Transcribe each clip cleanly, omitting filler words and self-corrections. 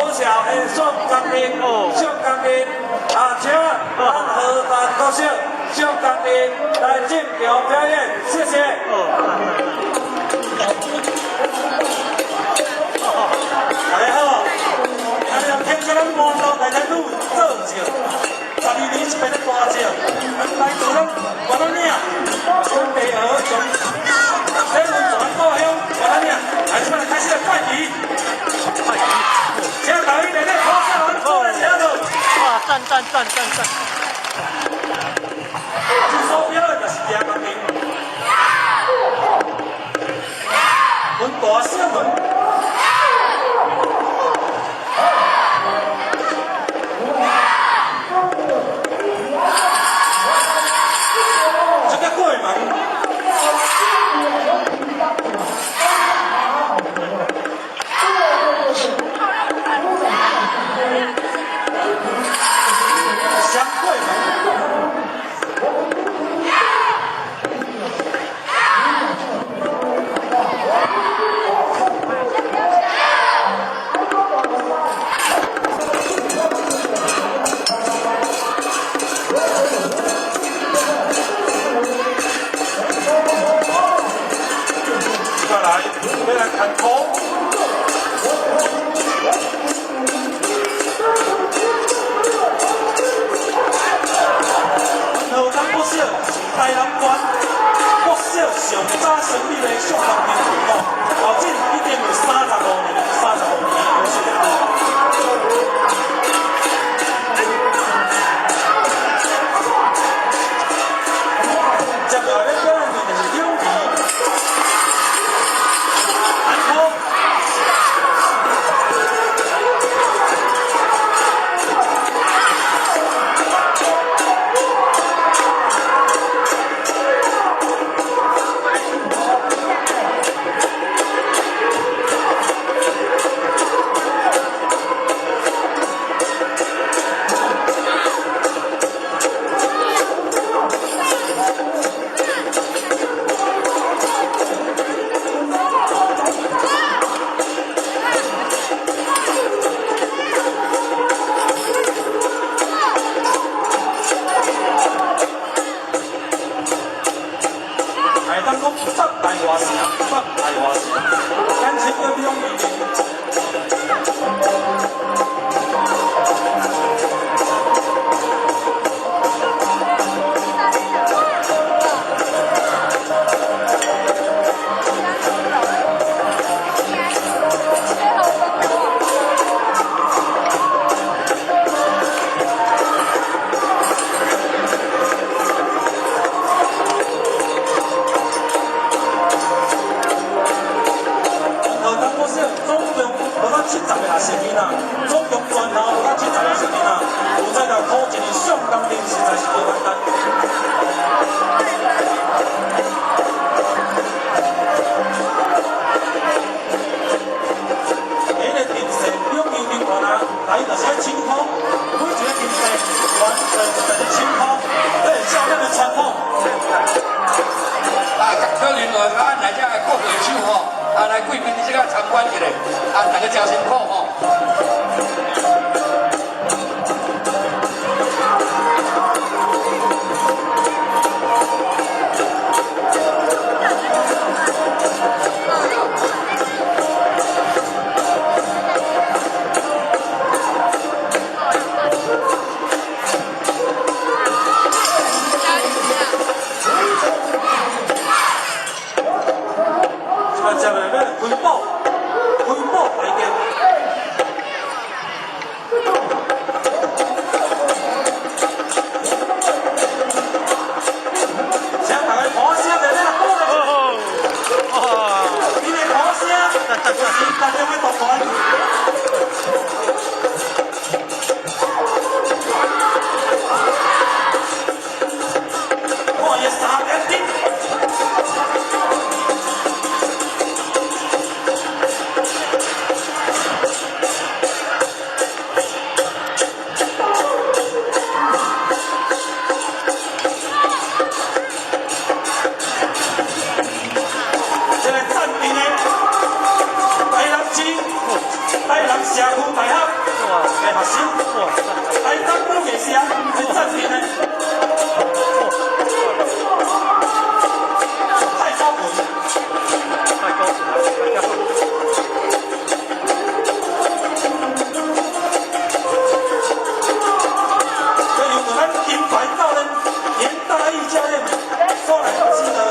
好笑的上工人，上工人，请咱荷兰歌手上工人来进场表演，谢谢。大家好，今日听起咱满岛大家女做笑，12年一边咧大笑，来自咱我咱领，阮地河从在温泉故乡我咱领，来这边开始快题，请大家来咧好笑人过来写到。哇，赞！最所标的就是叶工人，阮大小门。台南县国小上早成立的小学堂哦，后进已经有35年有史了。接下来表演的就是柳皮、韩国。来贵宾，你这个参观起来，大家真辛苦吼。接下来要回报台阶。目睭，台东古艺社来赞片的，太高文，这由咱金牌教练严大义教练所来指导的。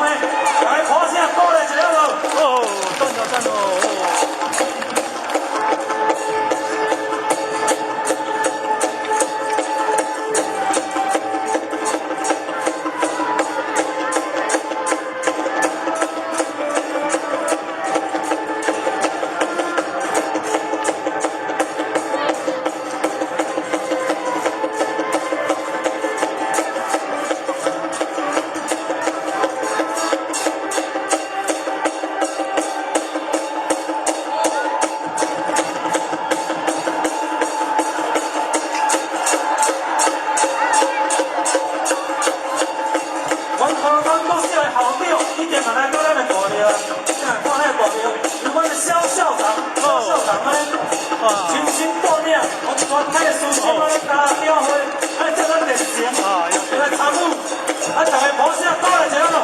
的，来拍声鼓励一下咯。哦，赞哦赞哦。一定嘛来到咱的大庙，看那个大庙，有阮的小校长安尼精心带领，我全体的师兄啊加庙会，安叫咱热情，来参与，大家鼓声鼓励一下咯。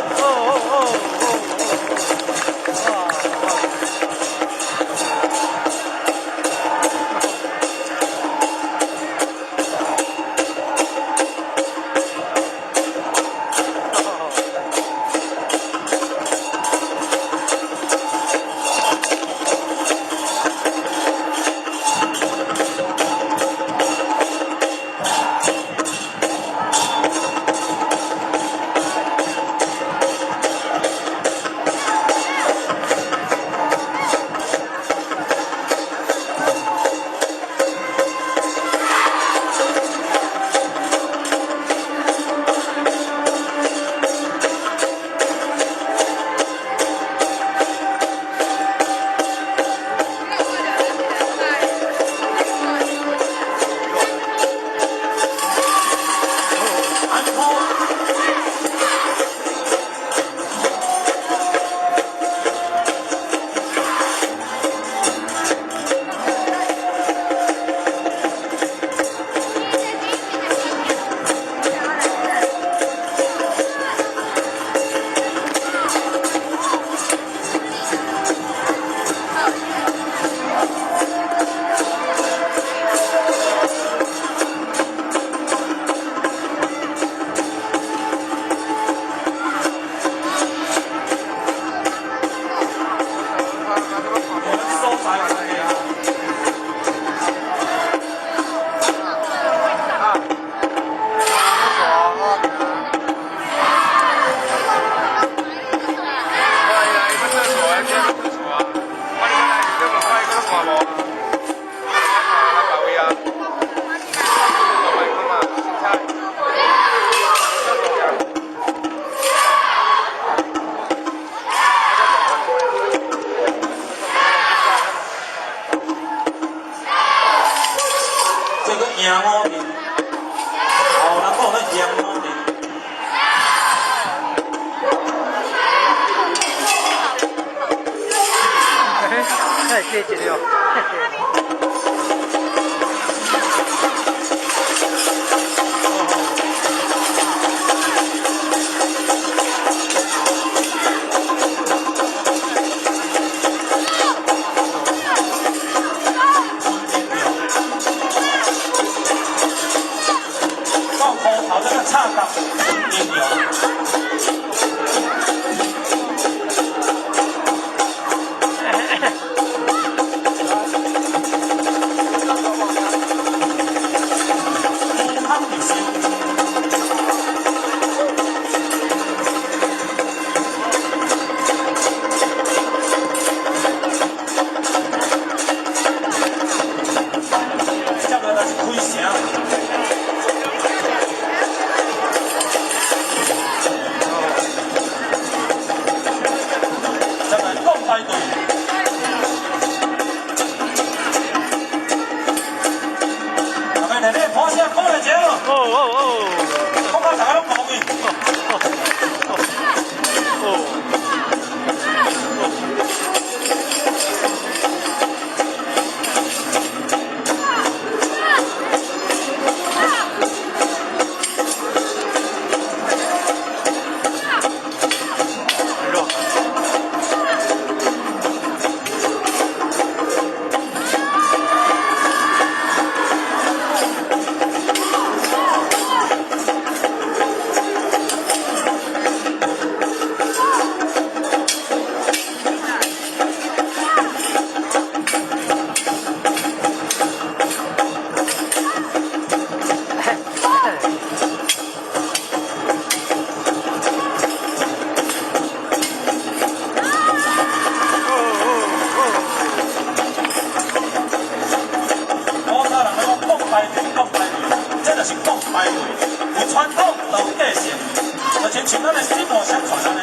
赢五面，哦，人讲咧赢五面。太谢谢了。头这个插杠应用。排队，有传统有个性，就亲像咱的水路相传安尼。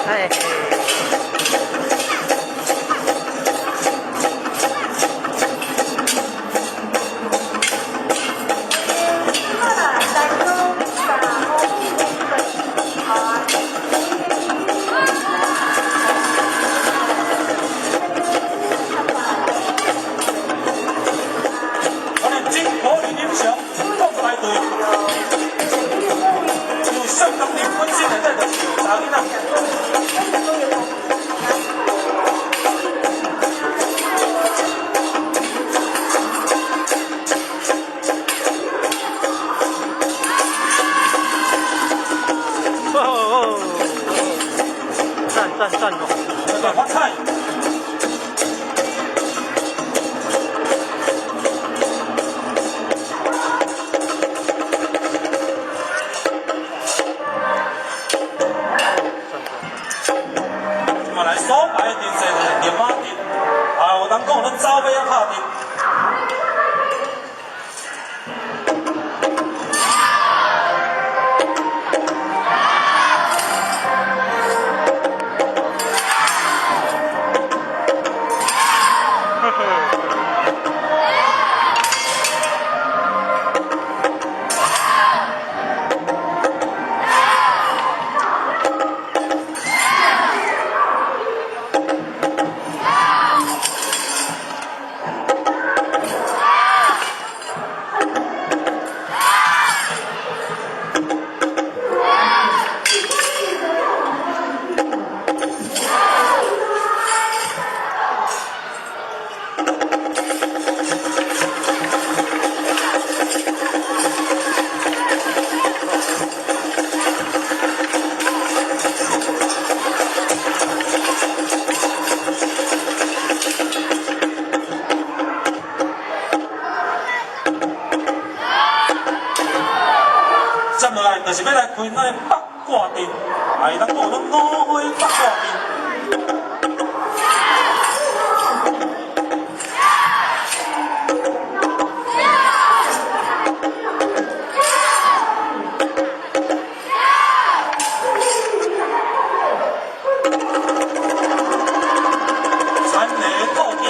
哎，我哋政府理念上都排队，有相当年本身的在度查囡仔。哦，赞哦！这个发菜，嘛来所摆的电视就是电马店，啊，有人讲咱走马啊拍店。接落来就是要来开咱的八卦阵，啊，伊当讲咱五花八卦阵。产雷透镜，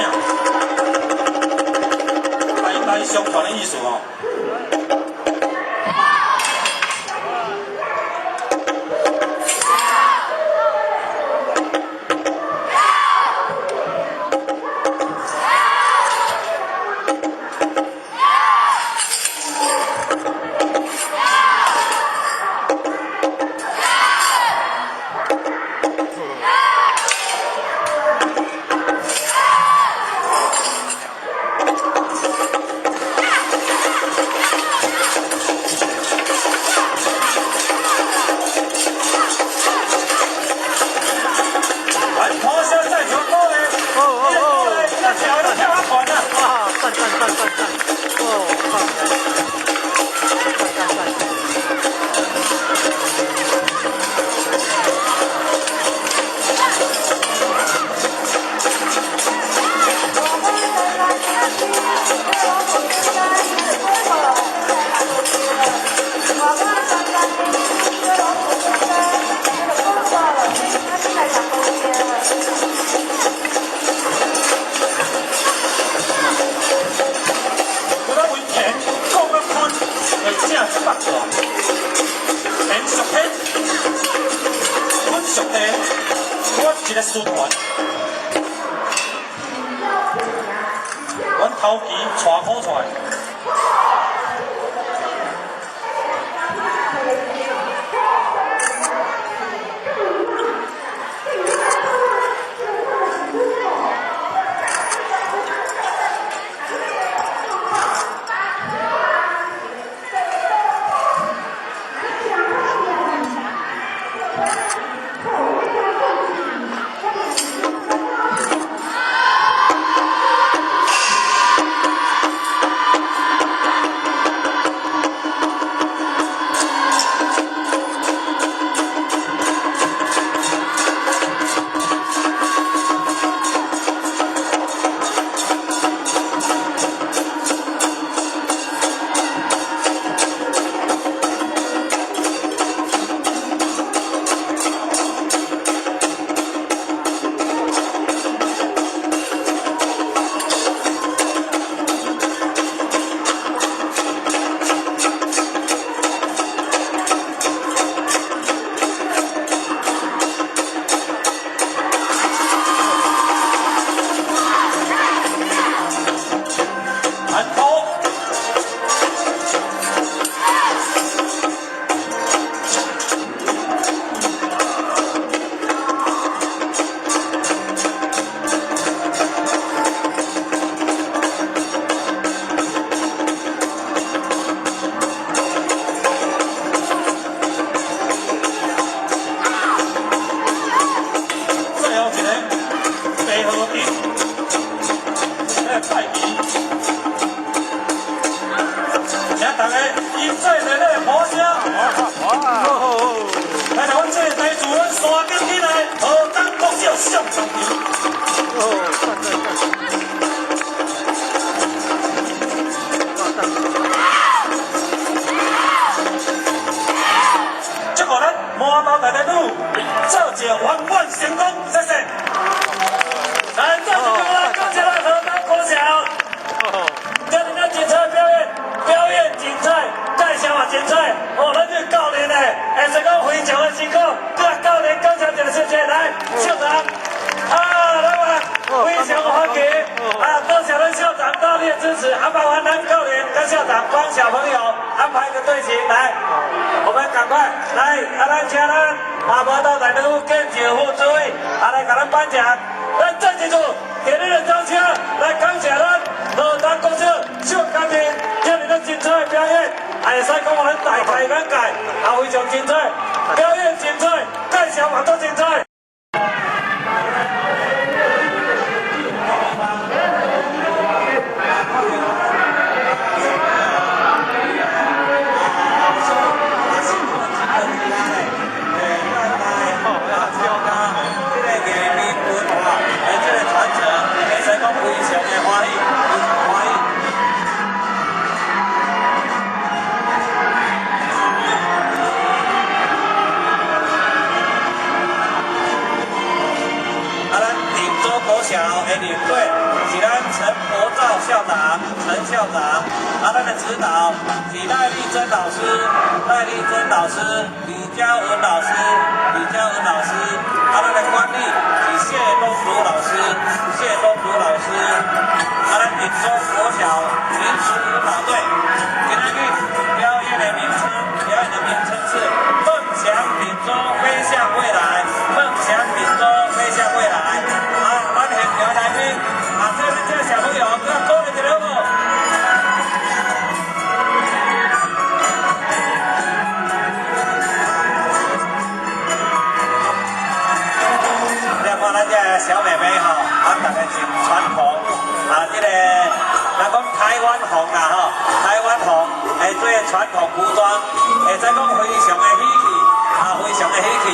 代代相传的意思哦。一个循环，阮头期带好出来。赶快来，咱请咱无到大陆建桥副主委，来甲咱颁奖。咱再一次给你的掌声来感谢咱罗丹国小小家庭今日的精彩表演，会使讲咱大开眼界，也非常精彩，表演精彩，介绍嘛都精彩。领队是咱陈国照校长、陈校长，咱的指导是赖丽珍老师、李嘉文老师、咱的管理是谢东竹老师、咱锦州国小民俗舞蹈队，今天表演的名称是梦想锦州飞向未来，来宾，这小朋友不要多了点好不？咱看咱这小妹妹吼，大家真传统，这个咱讲台湾红啦吼，台湾红会做传统服装，会使讲非常的喜气，非常的喜气。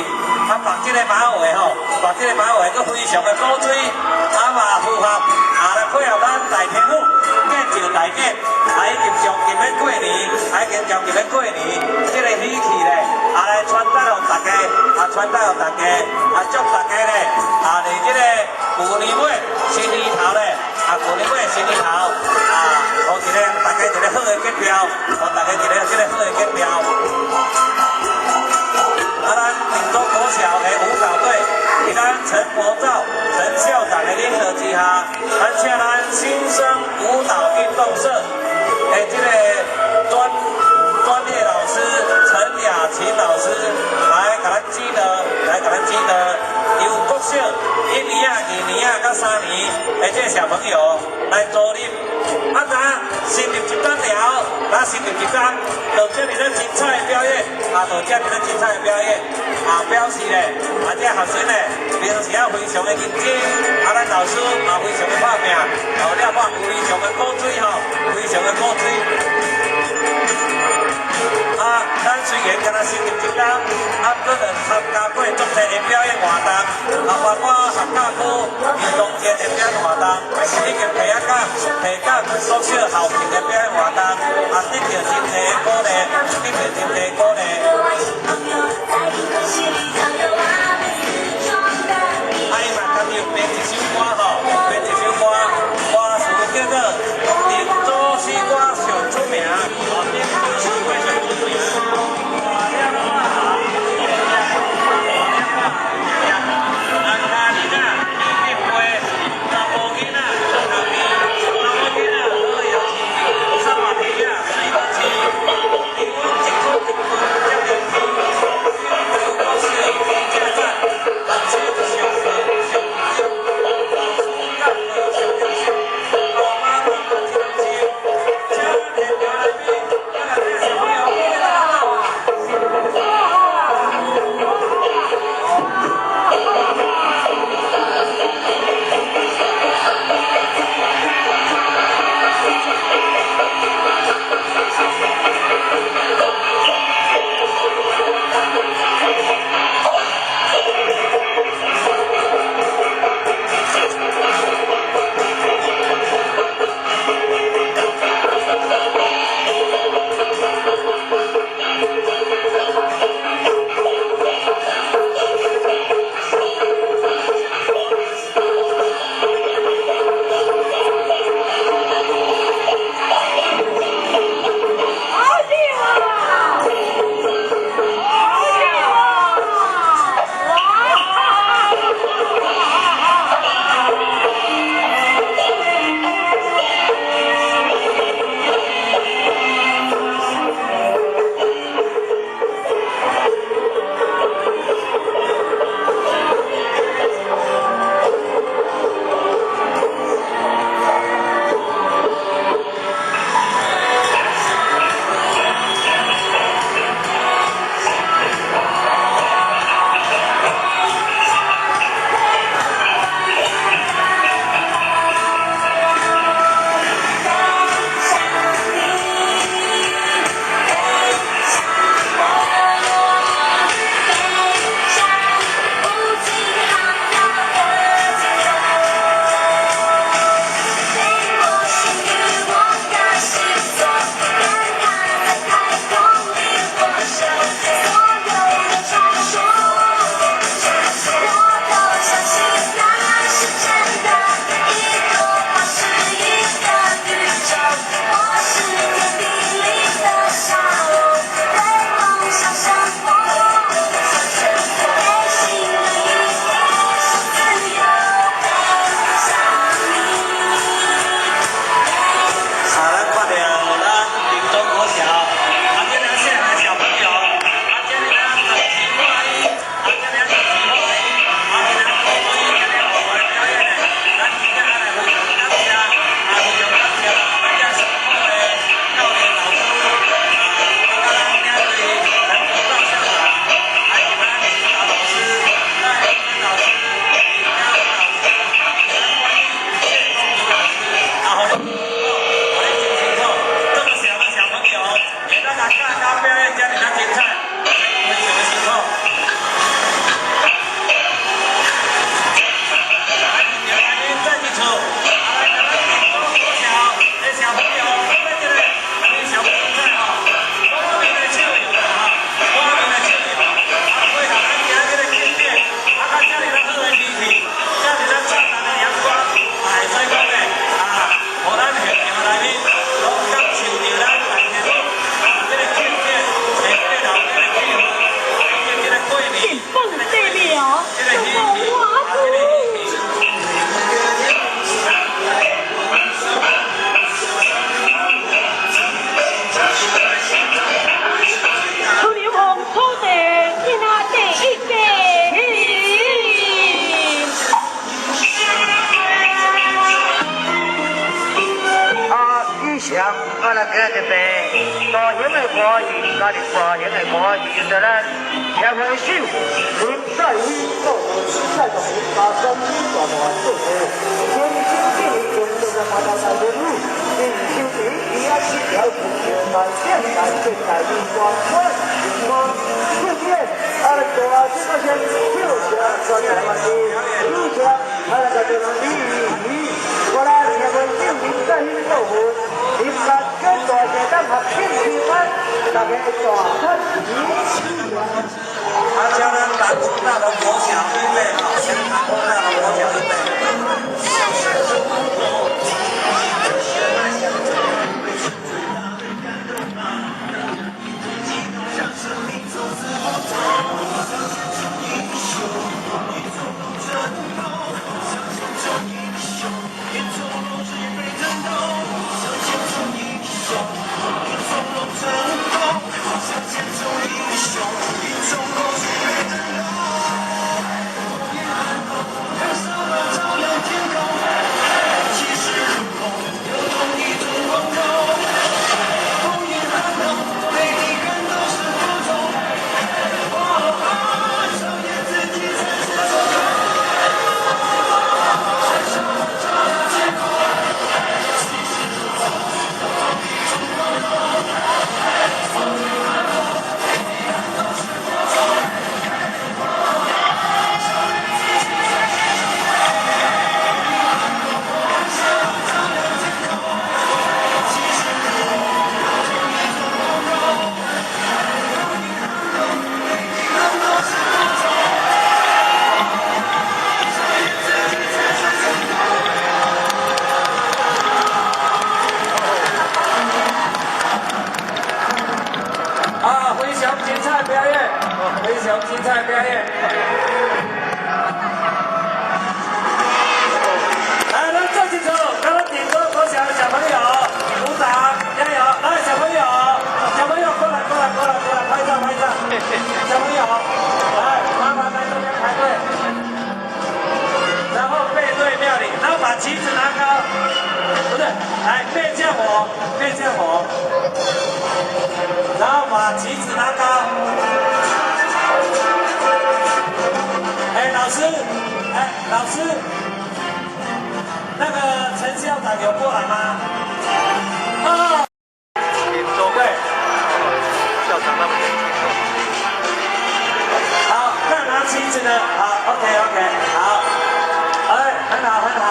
绑这个马尾吼，佫非常的古锥。嘛符合来配合咱大天府建桥大典，已经将近要过年，这个喜气咧，来传达予大家，祝大家咧，伫这个旧年尾、新年头咧，互一个大家一个好的结标，咱锦州国小的舞蹈队，伫咱陈国照陈校长的联合之下，咱请咱新生舞蹈运动社的这个专业老师陈雅琴老师来给咱指导，由国小1年、2年、到3年的这个小朋友来组入。新入一班了，到这里的精彩的表演，表示咧，这学生咧平时也非常的认真，咱老师也非常的拍拼，了非常的鼓吹吼，咱虽然敢若新入一班，搁着参加过足侪的表演活动，包括客家歌、运动节的表演活动，以及体育国小校庆的表演活动，得到真侪的鼓励，伊嘛甘又编一首歌吼，歌词叫做《锦州西瓜上出名》，锦州西瓜上出名。像我来给这边大型的歌剧，家里大型的歌剧，就咱协会手，林在宇做在同把身体大大做好，天经地义运动的马大大人物，林秋平伊啊七条不平来电来电来电光光平光顺便，啊来做啊这个先就下专业的问题，就下啊来个这个你，我来协会手林在宇做好，林在跟大家当合天气班，大家大看大家呢，南湖大的国小预备好，先南湖大的国小预备。回熊精彩表演，回熊精彩表演。来，来，这几组，刚刚点歌国小的小朋友，鼓掌，加油！来，小朋友，小朋友过来，过来，过来，过来，拍照，拍照。小朋友，来，麻烦来这边排队，然后背对庙里，然后把旗子拿高，不是，来背向我，背向我。然后把旗子拿高。哎，老师，哎，老师，那个陈校长有过来吗？啊，对，校长他们好，那拿旗子的，好 ，OK， 好，哎，很好，很好，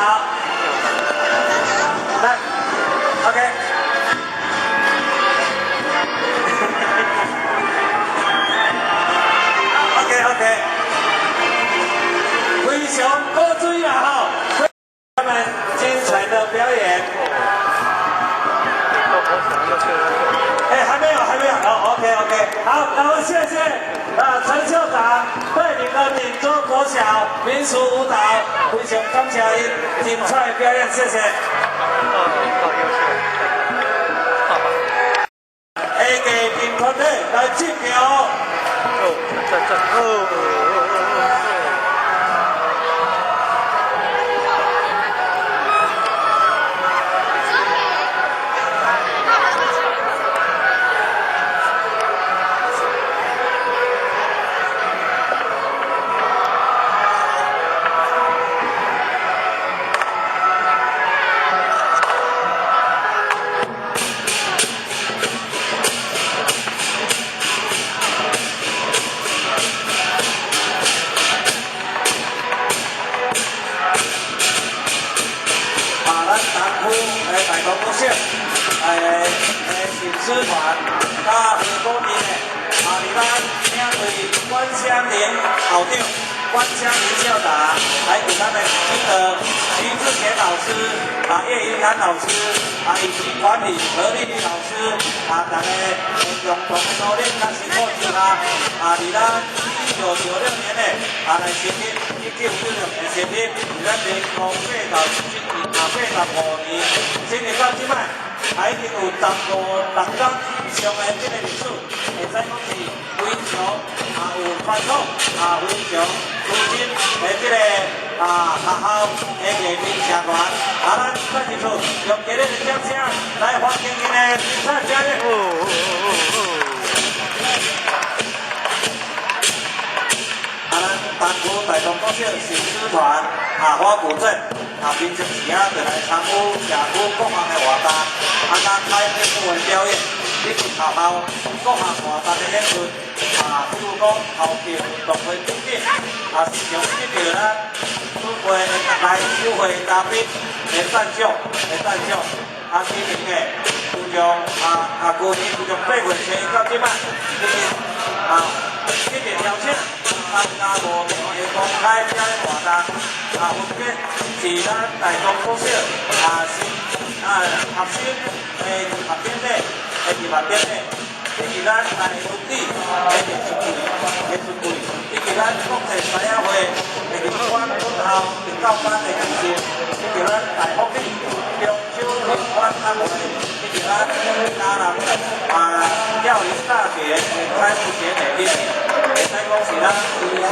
来 ，OK。OK， 灰熊多注意了哈，他们精彩的表演。哎，还没有，哦 ，OK， 好，然后谢谢陈校长带领的闽州国小民俗舞蹈，灰熊刚才精彩表演，谢谢。A 给评团队来敬表。大同国小，巡视团，甲许多年的，伫咱领队关湘林校长、关湘林校长，还有咱的徐志杰老师、叶云兰老师、以及管理何丽丽老师，大家共同努力，甲辛苦一下，伫咱1996年的，来成立1996年成立，伫咱民国85年，成立到即摆，已经有15、6种以上的这个历史，会使讲是非常有传统，非常有金的这个学校的艺名社团，咱再提出用今日的掌声来欢迎今的比赛嘉宾。咱丹湖大同国小新师团花鼓镇平常时就来参与社区各项的活动，甲开篇文表演，以及学校各项活动的演出，比如讲后期运动会等等，时常得到咱主会来收会嘉宾的赞赏，今年的有从去年有从8月初到即摆，今日邀请参加无同的公开表演活动，分别是咱大同国小学生的艺术典礼，以及咱大文理的艺术队，以及咱国际师仔会的日管本校日教班的艺术，以及咱大福利中秋日管会，以及咱嘉南教育大学的开幕典礼，会使讲是咱非常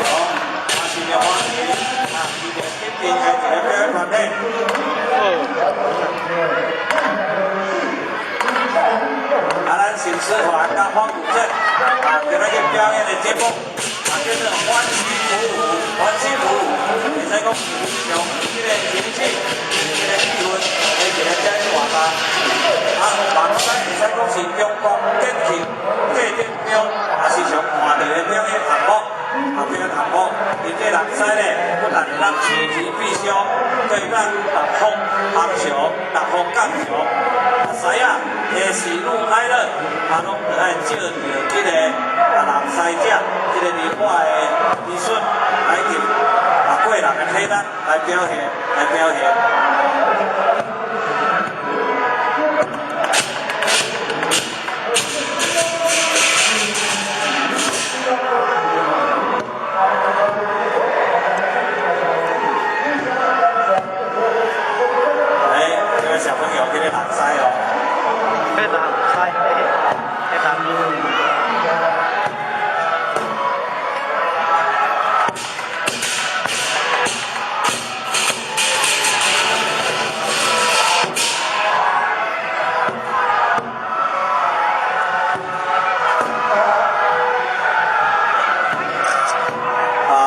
是着欢喜是着肯定的一个表演团体。咱新师团甲花鼓镇今仔日表演的节目叫做欢喜鼓舞，会使讲是用这个情绪、这个气氛的一个表演活动。网站会使讲是中国电庆祭典中是上看到的表演项目。而且人使呢，不但是咱趋吉避凶，对咱六方安详、六方降祥，师仔的喜怒哀乐，拢着爱照着这个人师者，这个礼拜的医顺来入过人的体力来表现。小朋友给你拿塞哦，可以拿塞，可以拿。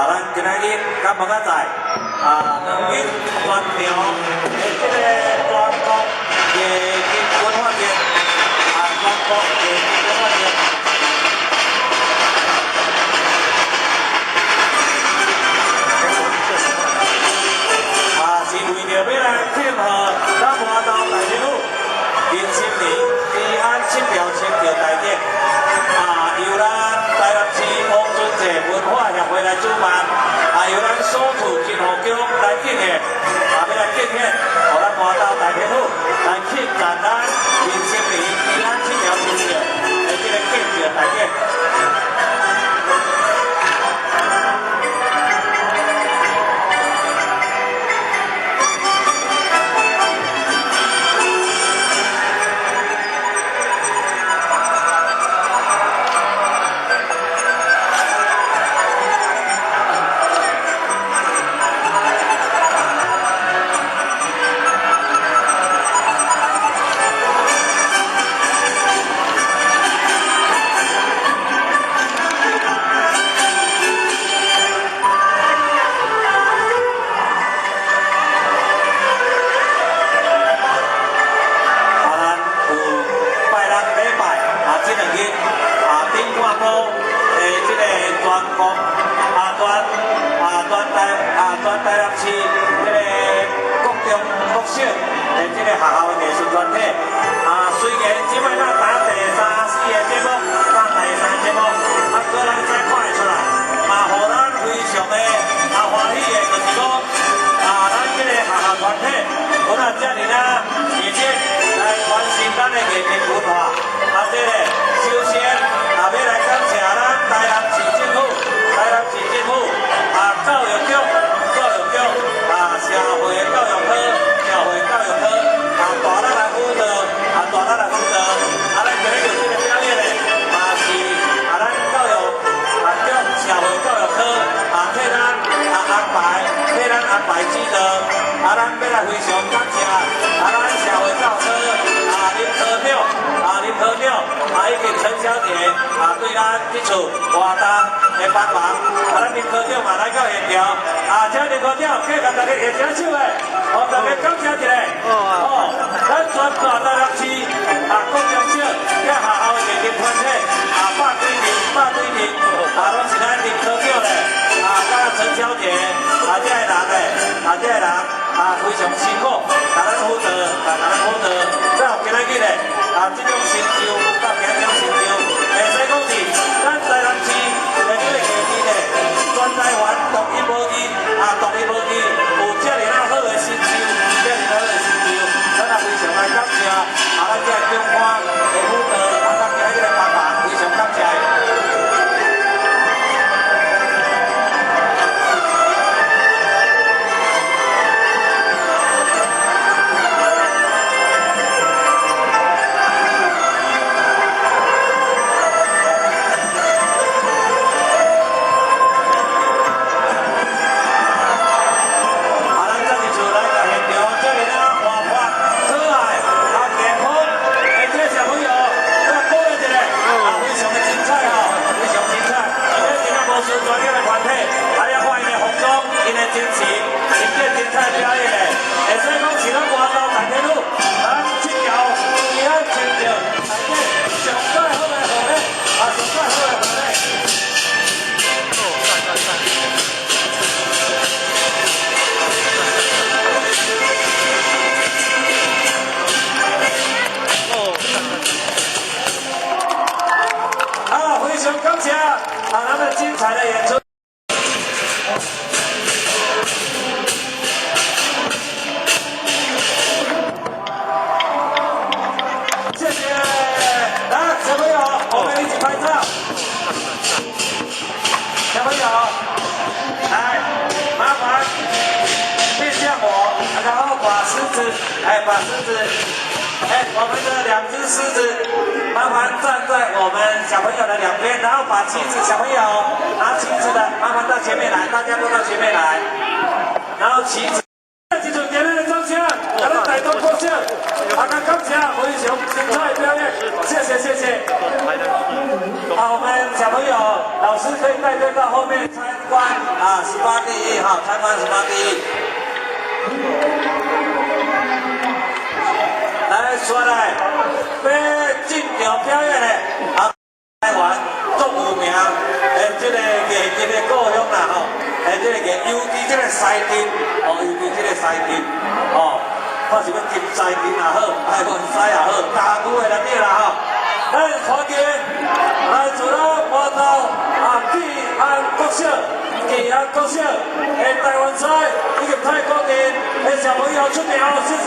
咱今仔日敢无较在两日全场的这个全国艺术文化节全国艺术文化节。是为着要来庆贺咱花东大政府迎新年平安新苗青桥大典，由咱台南市王俊杰文化协会来主办，由咱所处金湖宫来敬献，要来敬献，互咱花东大政府来庆赞咱迎新年平安新苗青桥的这个敬寿大典。全台南市这个国中国小的这个学校的艺术团体，虽然即摆咱打第3、4个节目，打第3节目，个人才看会出来，互咱非常的欢喜的，就是讲咱这个学校团体，有咱遮尔热情来传承咱的艺术文化，这个首先要来感谢咱台南市政府，教育局。社会教育科，大力来辅导，咱要来非常感谢咱社会教师林科长林科长以及陈小姐对咱这次活动的帮忙，咱林科长来到现场，请林科长给大家握掌手的，大家感谢一下。咱全大台南市高中小甲学校的热情团体百几名，拢是咱林科长的，甲陈小姐这个人的，这个人非常辛苦，甲咱负责，最后今仔日的这种成就，到今这种成就，会使讲是咱台南市的这个艺人的全台湾独一无二，有这么好的成就，咱也非常来感谢咱这个中华的舞蹈，咱今日的帮忙，非常感谢。精神，今天精彩表演的，会使讲是咱活动大家路，咱这条伊安牵着大家上最好的好礼，上最好的好礼。非常感谢咱们精彩的演出。小朋友，来，麻烦面向我，然后把狮子，我们的两只狮子，麻烦站在我们小朋友的两边，然后把旗子，小朋友拿旗子的，麻烦到前面来，大家都到前面来，然后旗子。记住点亮的掌声，咱们带动歌声，大家感谢非常精彩的表演，谢谢。我们小朋友，老师可以带队到后面参观18第一参观18第一。来，出来，要进场表演的台湾足有名这个艺人的故乡啦这个尤其这个西丁看是要金西丁也好，文西也好，家具的咱对啦咱欢迎来自咱花东吉安国小的台湾菜以及泰国的小朋友出场，谢谢。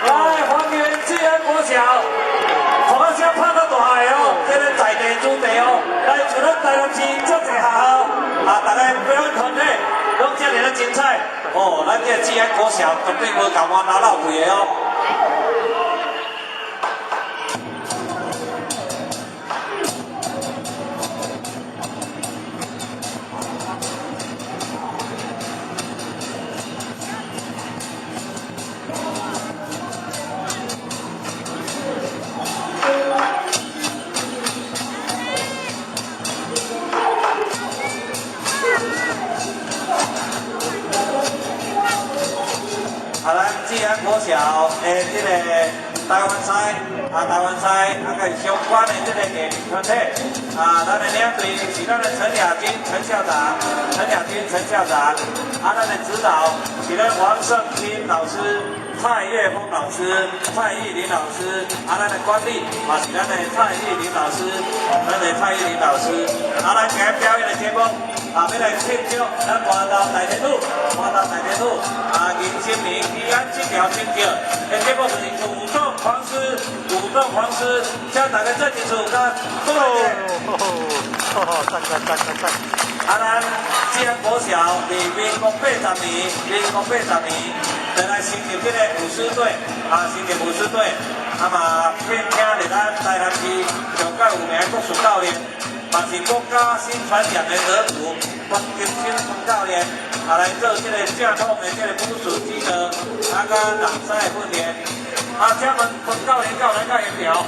来，欢迎志安国小，大声拍到大个这个在地主题来自咱台南市足侪学校大家表演团体，拢遮尔精彩咱这志安国小绝对无共我老贵的咱志安国小的这个台湾菜相关的这个艺术团体咱的领队是咱的陈雅君陈校长，咱的指导是咱王胜清老师、蔡岳峰老师、蔡玉林老师，咱的管理是咱的蔡玉林老师，咱今天表演的节目。要来庆祝咱花东大天女，花东大天女迎新年平安这条庆祝，结果就是武装皇师，向大家做一次甲各位。赞！咱志安国小伫民国80年，就来成立这个武师队，嘛聘请伫咱台南市上届有名国术教练，嘛是国家新传奖的得主关金星教练，来做这个正统的这个武术基德，甲人师的训练。这门关教练教咱教员表。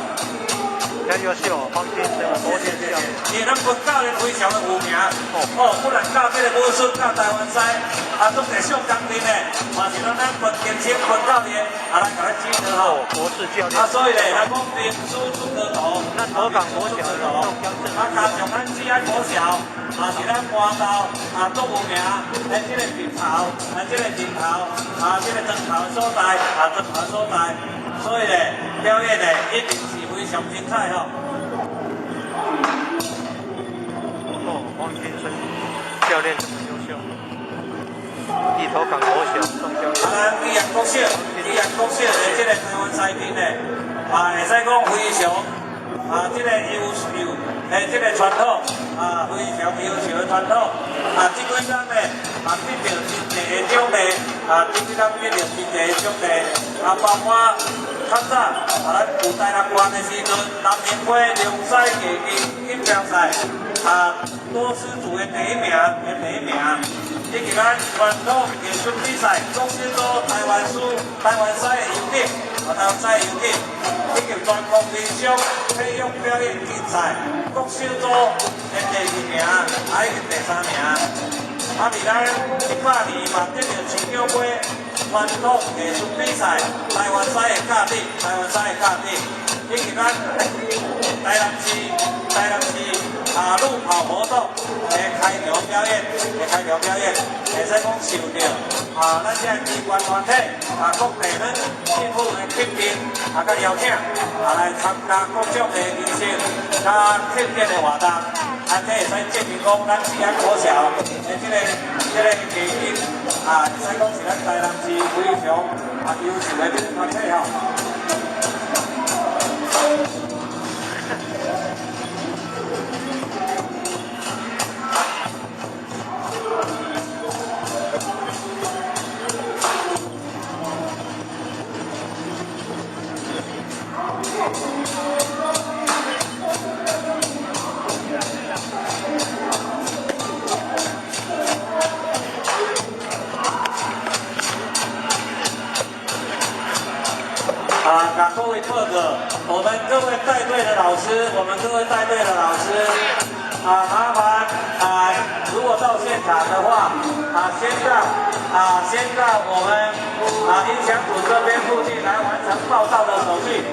很优秀，黄金生国际校。咱本教练非常的有名，不然教这个武术教台湾赛，都是上当兵的，嘛是咱本金星本教练，来给咱指导吼。国士教练。所以咧，咱讲兵书出个头，那河港国小的宋江镇。加上咱志安国小，是咱花道足有名，这个平头，这个平头，这个针头所在，所以咧，表演咧一定是非常精彩吼。黄金生教练很优秀。地头港国小宋江。宜阳国小的这个台湾赛品咧，会使讲非常这个优秀的这个传统非常优秀的传统这几天咧得到真侪的奖励这几天得到真侪的奖励包括较早咱有台南县的时阵，南宁会龙狮竞标赛多师组的第一名，以及咱传统艺术比赛，中心组台湾赛的游艇，以及全国民俗体育表演竞赛，国小组的第2名，以及第3名。伫咱18年嘛得到青鸟杯传统艺术比赛台湾赛的价值，以及咱台南市路跑活动的开场表演，会使讲受到咱这机关团体各地咱政府的肯定甲邀请来参加各种的仪式庆典的活动。这会使证明讲咱志安国小的这个基因会使讲是咱台南市非常优秀的这个团体吼。各位特哥，我们各位带队的老师，麻烦如果到现场的话，先让我们音响组这边附近来完成报道的手续，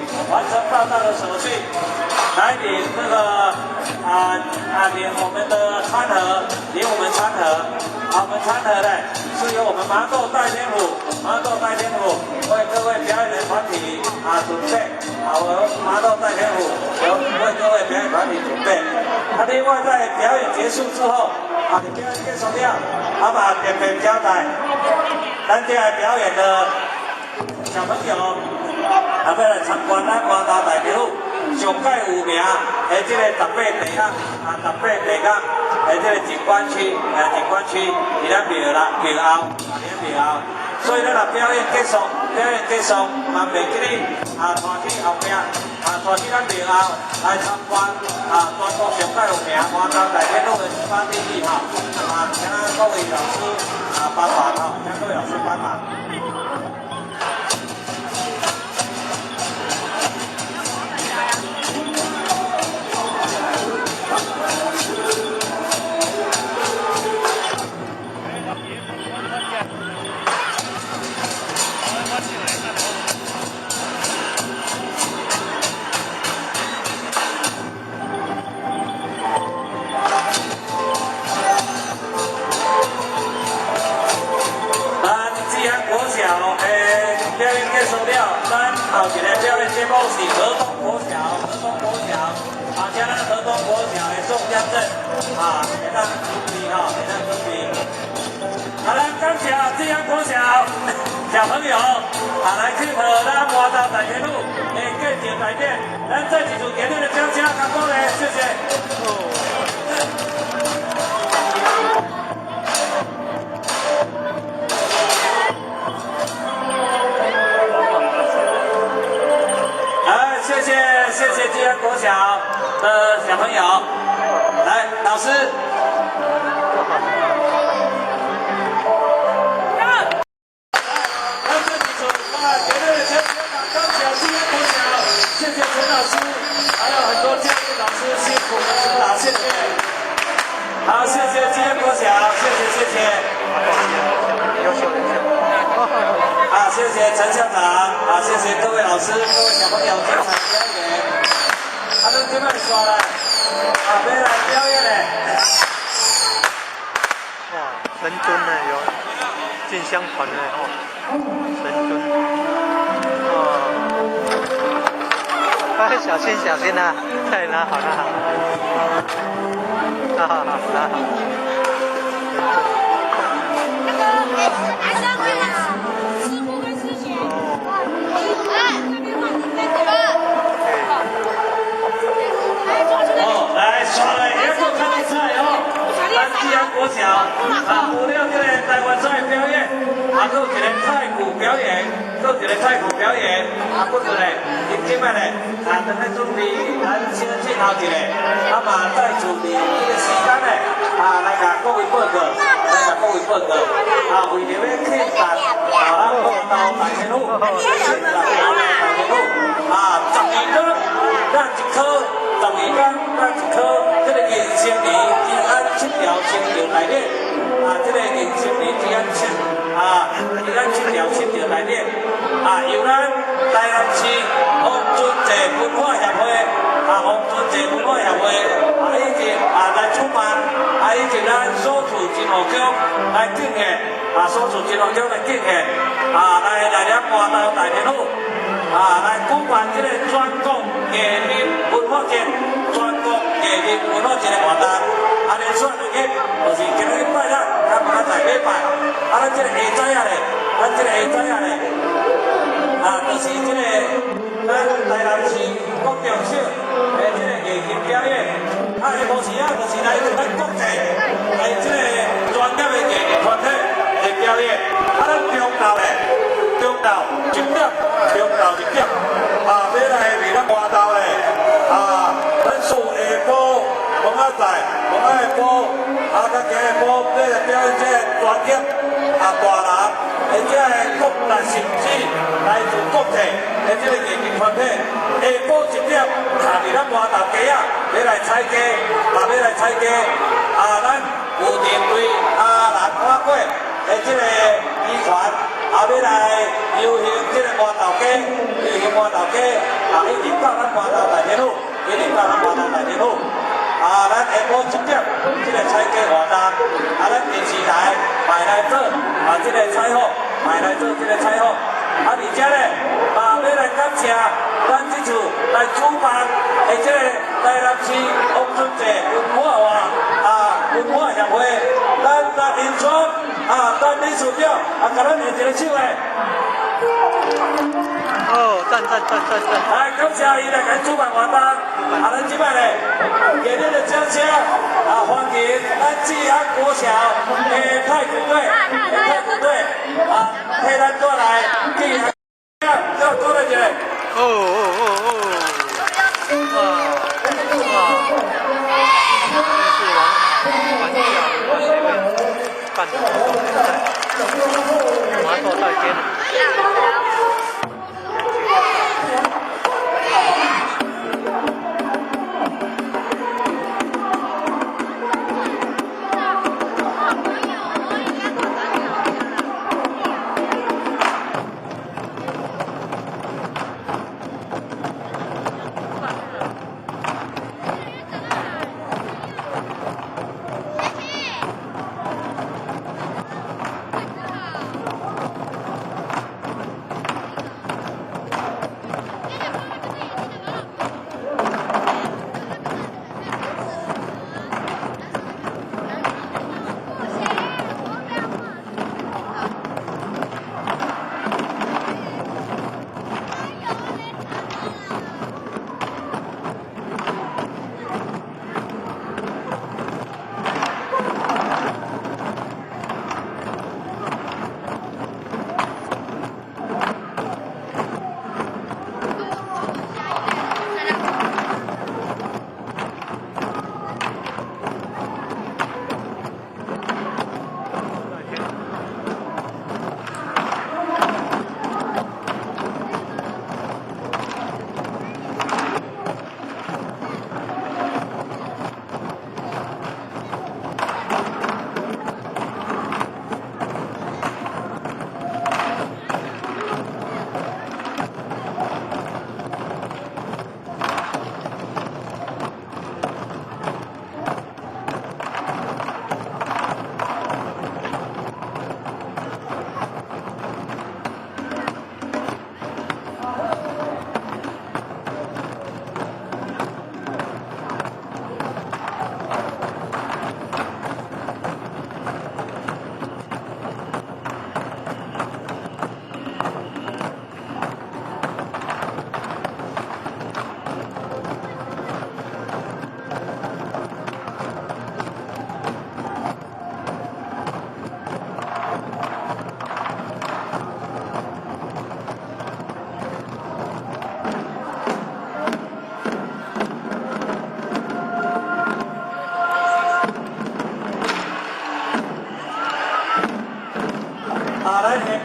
来领这个领我们的餐盒，我们餐盒呢是由我们麻豆代天府为各位表演的团体准备，我麻豆代天府为各位表演团体准备。另外在表演结束之后，你表演结束了，把特别交代咱这表演的小朋友要来参观咱花东大天府上届有名的这个18地角的这个景观区，伫咱庙后，所以咱若表演结束，嘛袂记哩带去后壁，带去咱庙后来参观全国上届有名花东大天府的18地址请各位老师帮忙表演结束了，咱后一个表演节目是河东国小，请咱河东国小的宋江镇啊，给咱准备哈，给咱准备。好了，感谢这样国小小朋友来去和咱华大大铁路各节台点，咱这几组给你的奖项，感谢嘞，谢谢。谢谢吉安国小的小朋友，来，老师。谢谢陈老师，还有很多教育老师辛苦的指导，谢谢。好，谢谢吉安国小，谢谢。优秀。啊，谢谢陈校长，啊，谢谢各位老师、各位小朋友精彩表演。啊，咱这摆刷了，啊，要来表演嘞。哇，神尊呢有进香团呢哦，神尊。哦，哎，小心呐，对，拿好。拿好。来刷了也够看比赛哦，咱吉安国小除了这个台湾赛表演，还有一个太鼓表演，还有一个太鼓表演，不是嘞，今天嘞，正在准备咱先最后一个，嘛再准备这个时间嘞，来甲各位报告，为了要庆祝咱国道大铁路，庆祝咱大铁路，12个，咱一颗。12天，咱一颗这个迎新年平安7条7条内面，这个迎新年平安7条7条内面，由咱台南市黄春节文化协会，以及来主办，以及咱所处金湖区来进行，来了华道大铁路。来举办这个全国艺术文化节，的活动，连续2日，就是今日拜六，明仔载礼拜，咱这个下早咧，就是这个咱台南市国中小的这个艺术表演，下晡时就是来自咱国际，来这个专业的艺术团体的表演，咱中昼1点，要来为咱华道的咱属下晡蒙仔载，甲今下晡要来表演这个专业大人，而且国内甚至来自国际的这个艺术团体，下晡1点，伫咱华道街要来采街，咱有定位兰花粿的这个遗传。要来游行这个花道街，一直到咱花道大铁路，咱下晡1点，这个采街活动，咱电视台买来做这个采访，而且咧，要来感谢咱这次来主办的这个台南市黄春节文化协会，咱林村咱理事长甲咱练一个手嘞。哦，赞！来，感谢伊来甲主办活动，咱即摆咧，今日的奖项欢迎咱吉安国小的太鼓队，替咱带来吉安，要多了一个。办的活动在麻豆带边。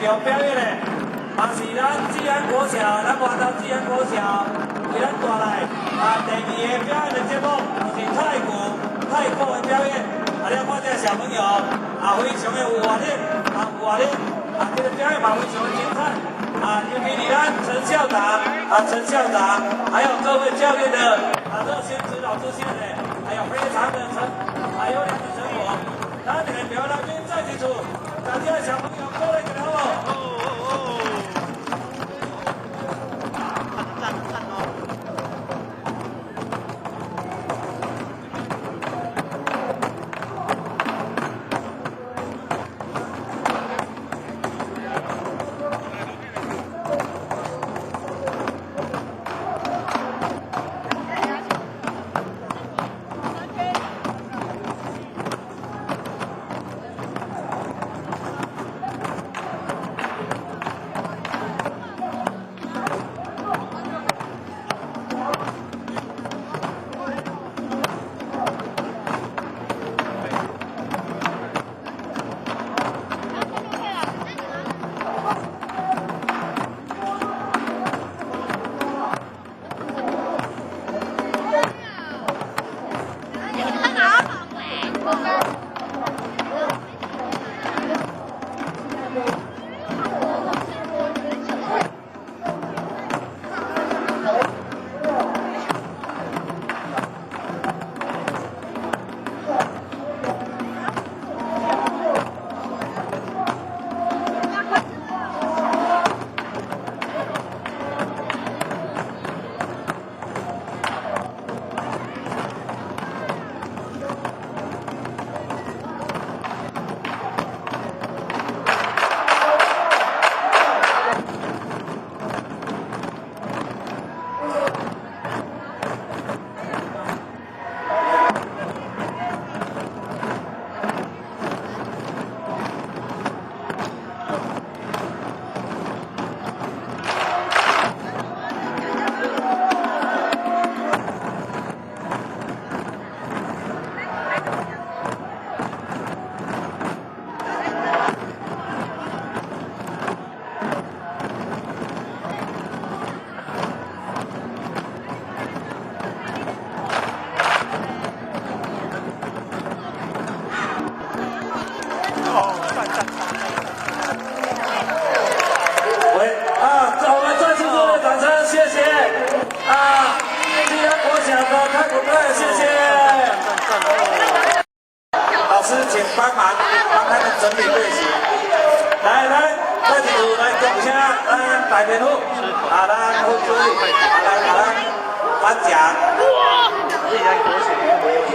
场表演的，也是咱志安国小，咱华东志安国小为咱带来第二个表演的节目，就是太鼓的表演。啊，了看这小朋友非常的有活力，这个表演嘛非常的精彩。尤其是咱陈校长，还有各位教练的热心指导出现的，还有非常的优良的成果。咱这个表演来宾再提出，大家小朋友过来给他们。我们再次热烈掌声，谢谢志安国小的太鼓队，谢谢。老师，请帮忙帮他们整理队形。来，再几组来讲一下，百年后，咱会注意，咱颁奖。志安国小这么优秀。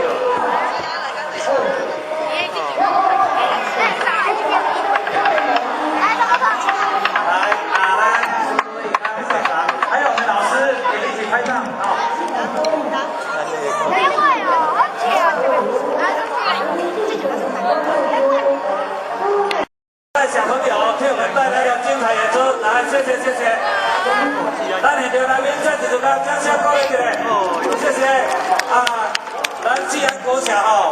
还有我们老师也一起拍照啊！小朋友替我们带来了精彩演出，来谢谢。咱现场来宾再次给掌声鼓励起来，谢谢咱志安国小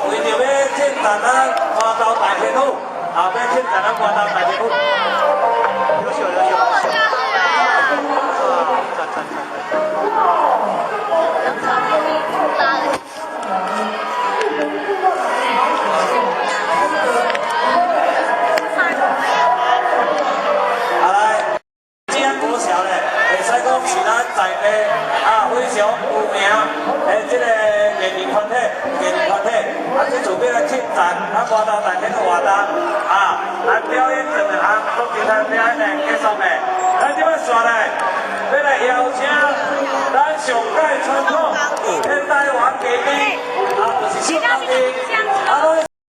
为着要庆祝咱花刀大天后，要庆祝咱花刀大天后。优秀。是咱在地非常有名的这个艺人团体，这次要来庆祝活动大天的活动咱表演整个都精彩表演的结束的，咱这摆下来要来邀请咱上届传统的台湾歌迷就是小当家。